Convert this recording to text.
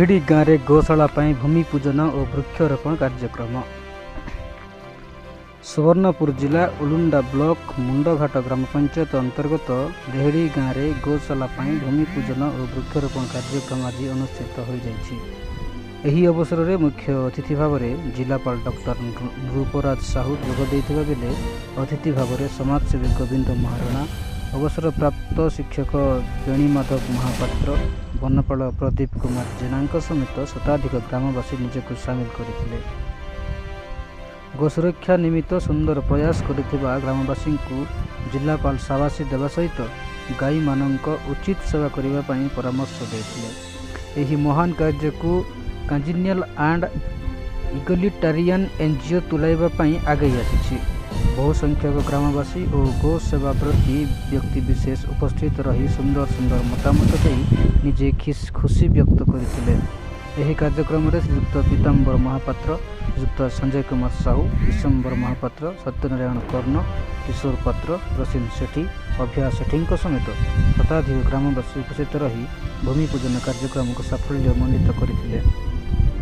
देहड़ी गाँव में गौशाला पर भूमि पूजन और वृक्षरोपण कार्यक्रम। सुवर्णपुर जिला उलुंडा ब्लॉक मुंडघाट ग्राम पंचायत अंतर्गत देहड़ी गाँव में गौशाला पर भूमि पूजन और वृक्षरोपण कार्यक्रम आज अनुष्ठित हो जाइछि। एही अवसर में मुख्य अतिथि भाव में जिलापाल डॉक्टर नृपराज साहू जोग देइथिबा बेले अतिथि भाव में समाजसेवी गोविंद महाराणा, अवसर प्राप्त शिक्षक बेणीमाधव महापात्र, वनपाल प्रदीप कुमार जेना समेत शताधिक ग्रामवासी निजक सामिल करथिले। गोसुरक्षा निमित्त सुंदर प्रयास करथिबा ग्रामवासी को जिलापाल शाबाशी देवा सहित गाई मानक उचित सेवा करने पई परामर्श देथिले। एही महान कार्य को कांजिनियल एंड इगलिटारियन एनजीओ तुलाइबा पई आगे आसी। बहु संख्यक ग्रामवासी और गो सेवा प्रति व्यक्ति विशेष उपस्थित रही सुंदर सुंदर मतामत दे निजे खुशी व्यक्त करथिले। एही कार्यक्रम में श्रीयुक्त पीताम्बर महापात्र, श्रीयुक्त संजय कुमार साहू, विशंबर महापात्र, सत्यनारायण कर्ण, किशोर पात्र, प्रसीन सेठी, अभ्या सेठी समेत शताधिक ग्रामवासी उपस्थित रही भूमि पूजन कार्यक्रम को साफल्य मंडित करथिले।